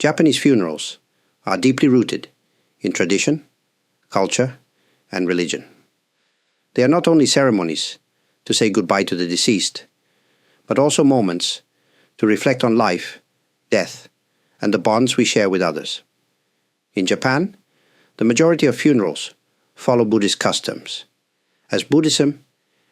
Japanese funerals are deeply rooted in tradition, culture, and religion. They are not only ceremonies to say goodbye to the deceased, but also moments to reflect on life, death, and the bonds we share with others. In Japan, the majority of funerals follow Buddhist customs, as Buddhism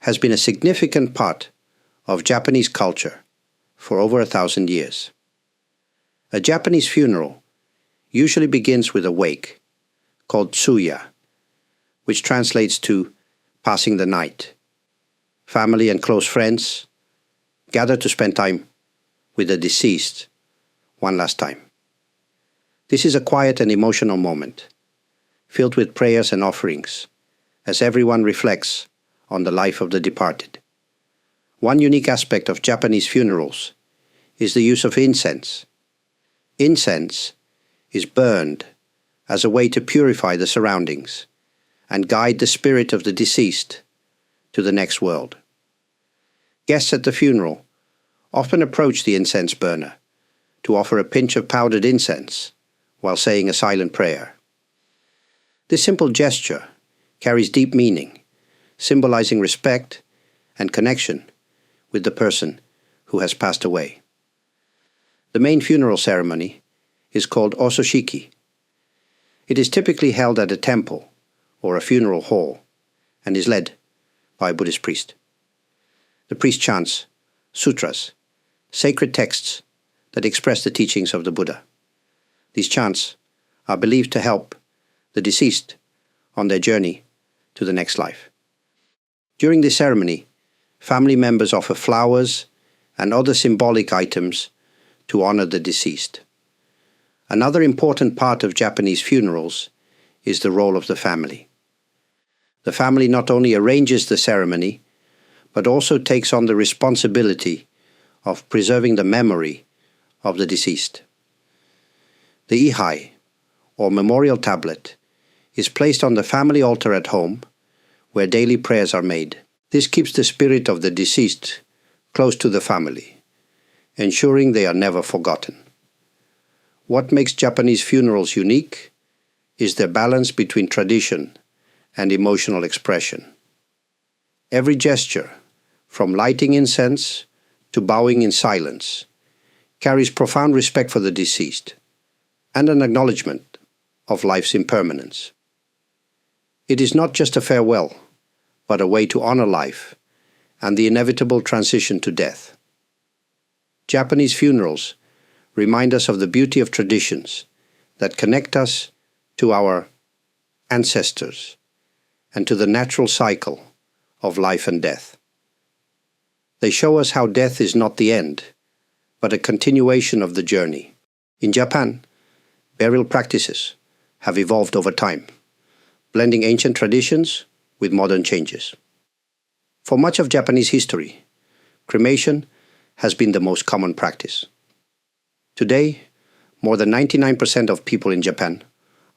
has been a significant part of Japanese culture for over 1,000 years. A Japanese funeral usually begins with a wake, called tsuya, which translates to passing the night. Family and close friends gather to spend time with the deceased one last time. This is a quiet and emotional moment, filled with prayers and offerings, as everyone reflects on the life of the departed. One unique aspect of Japanese funerals is the use of incense. Incense is burned as a way to purify the surroundings and guide the spirit of the deceased to the next world. Guests at the funeral often approach the incense burner to offer a pinch of powdered incense while saying a silent prayer. This simple gesture carries deep meaning, symbolizing respect and connection with the person who has passed away. The main funeral ceremony is called ososhiki. It is typically held at a temple or a funeral hall and is led by a Buddhist priest. The priest chants sutras, sacred texts that express the teachings of the Buddha. These chants are believed to help the deceased on their journey to the next life. During this ceremony, family members offer flowers and other symbolic items to honor the deceased. Another important part of Japanese funerals is the role of the family. The family not only arranges the ceremony, but also takes on the responsibility of preserving the memory of the deceased. The ihai, or memorial tablet, is placed on the family altar at home, where daily prayers are made. This keeps the spirit of the deceased close to the family, ensuring they are never forgotten. What makes Japanese funerals unique is their balance between tradition and emotional expression. Every gesture, from lighting incense to bowing in silence, carries profound respect for the deceased and an acknowledgement of life's impermanence. It is not just a farewell, but a way to honor life and the inevitable transition to death. Japanese funerals remind us of the beauty of traditions that connect us to our ancestors and to the natural cycle of life and death. They show us how death is not the end, but a continuation of the journey. In Japan, burial practices have evolved over time, blending ancient traditions with modern changes. For much of Japanese history, cremation has been the most common practice. Today, more than 99% of people in Japan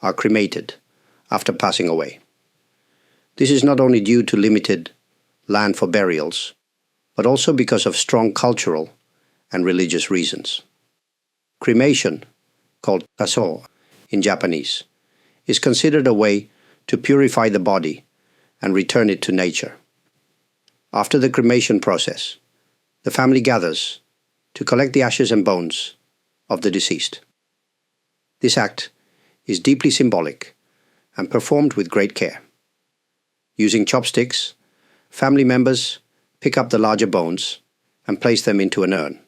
are cremated after passing away. This is not only due to limited land for burials, but also because of strong cultural and religious reasons. Cremation, called kaso in Japanese, is considered a way to purify the body and return it to nature. After the cremation process, the family gathers to collect the ashes and bones of the deceased. This act is deeply symbolic and performed with great care. Using chopsticks, family members pick up the larger bones and place them into an urn.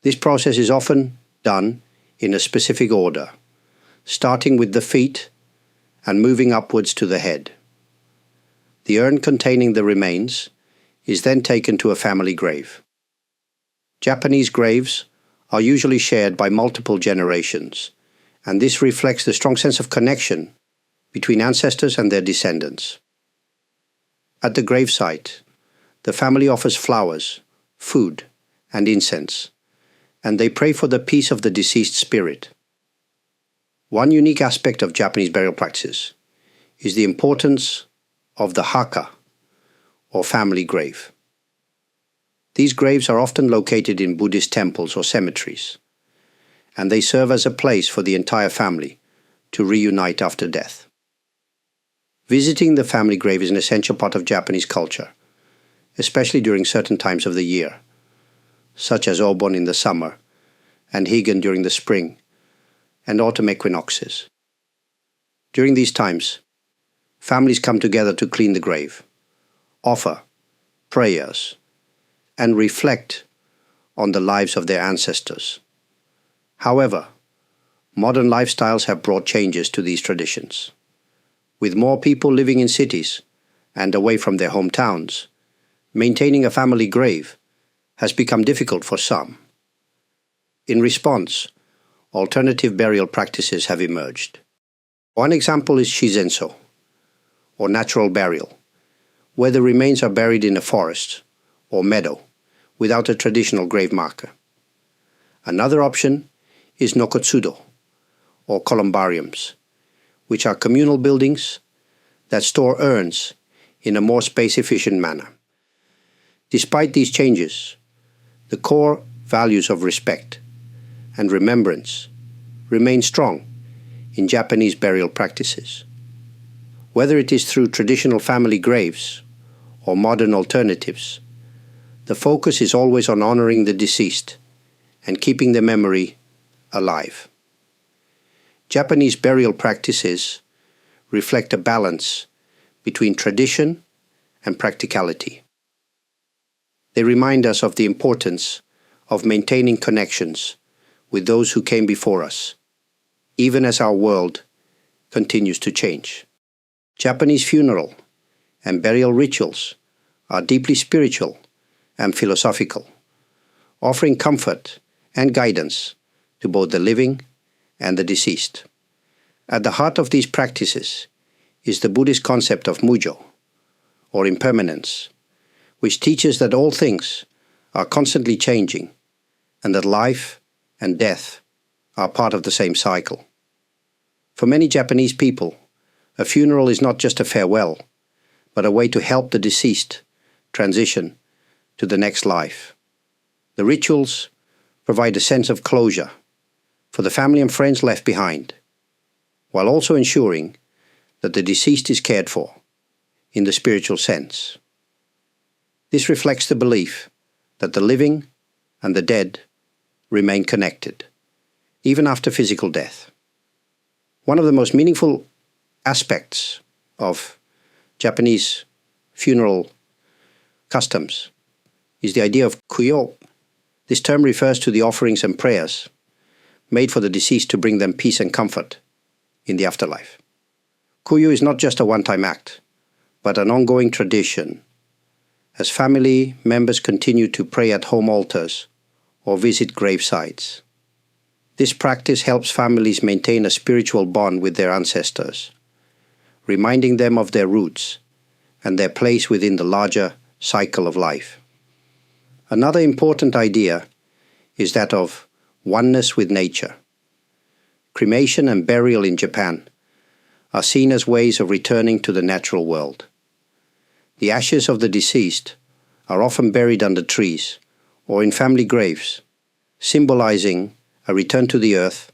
This process is often done in a specific order, starting with the feet and moving upwards to the head. The urn containing the remains is then taken to a family grave. Japanese graves are usually shared by multiple generations, and this reflects the strong sense of connection between ancestors and their descendants. At the gravesite, the family offers flowers, food, and incense, and they pray for the peace of the deceased spirit. One unique aspect of Japanese burial practices is the importance of the haka, or family grave. These graves are often located in Buddhist temples or cemeteries, and they serve as a place for the entire family to reunite after death. Visiting the family grave is an essential part of Japanese culture, especially during certain times of the year, such as Obon in the summer and Higan during the spring and autumn equinoxes. During these times, families come together to clean the grave, offer prayers, and reflect on the lives of their ancestors. However, modern lifestyles have brought changes to these traditions. With more people living in cities and away from their hometowns, maintaining a family grave has become difficult for some. In response, alternative burial practices have emerged. One example is shizenso, or natural burial, where the remains are buried in a forest or meadow without a traditional grave marker. Another option is nokotsudo, or columbariums, which are communal buildings that store urns in a more space-efficient manner. Despite these changes, the core values of respect and remembrance remain strong in Japanese burial practices. Whether it is through traditional family graves or modern alternatives, the focus is always on honoring the deceased and keeping their memory alive. Japanese burial practices reflect a balance between tradition and practicality. They remind us of the importance of maintaining connections with those who came before us, even as our world continues to change. Japanese funeral and burial rituals are deeply spiritual and philosophical, offering comfort and guidance to both the living and the deceased. At the heart of these practices is the Buddhist concept of mujo, or impermanence, which teaches that all things are constantly changing and that life and death are part of the same cycle. For many Japanese people, a funeral is not just a farewell, but a way to help the deceased transition to the next life. The rituals provide a sense of closure for the family and friends left behind, while also ensuring that the deceased is cared for in the spiritual sense. This reflects the belief that the living and the dead remain connected, even after physical death. One of the most meaningful aspects of Japanese funeral customs is the idea of kuyo. This term refers to the offerings and prayers made for the deceased to bring them peace and comfort in the afterlife. Kuyo is not just a one-time act, but an ongoing tradition as family members continue to pray at home altars or visit grave sites. This practice helps families maintain a spiritual bond with their ancestors, reminding them of their roots and their place within the larger cycle of life. Another important idea is that of oneness with nature. Cremation and burial in Japan are seen as ways of returning to the natural world. The ashes of the deceased are often buried under trees or in family graves, symbolizing a return to the earth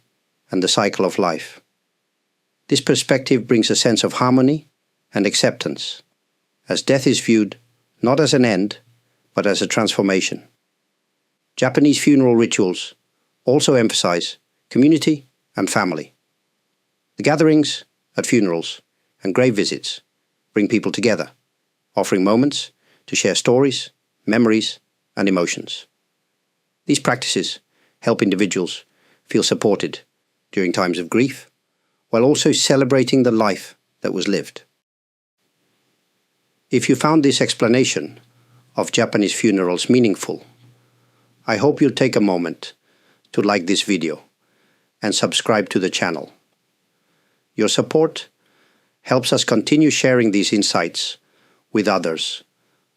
and the cycle of life. This perspective brings a sense of harmony and acceptance, as death is viewed not as an end, but as a transformation. Japanese funeral rituals also emphasize community and family. The gatherings at funerals and grave visits bring people together, offering moments to share stories, memories, and emotions. These practices help individuals feel supported during times of grief, while also celebrating the life that was lived. If you found this explanation of Japanese funerals meaningful, I hope you'll take a moment to like this video and subscribe to the channel. Your support helps us continue sharing these insights with others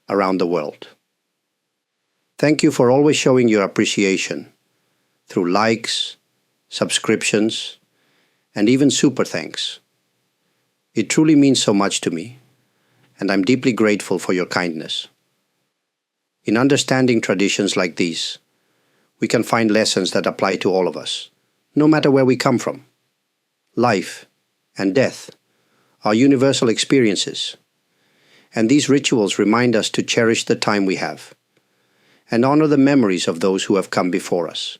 around the world. Thank you for always showing your appreciation through likes, subscriptions, and even super thanks. It truly means so much to me, and I'm deeply grateful for your kindness. In understanding traditions like these, we can find lessons that apply to all of us, no matter where we come from. Life and death are universal experiences, and these rituals remind us to cherish the time we have and honor the memories of those who have come before us.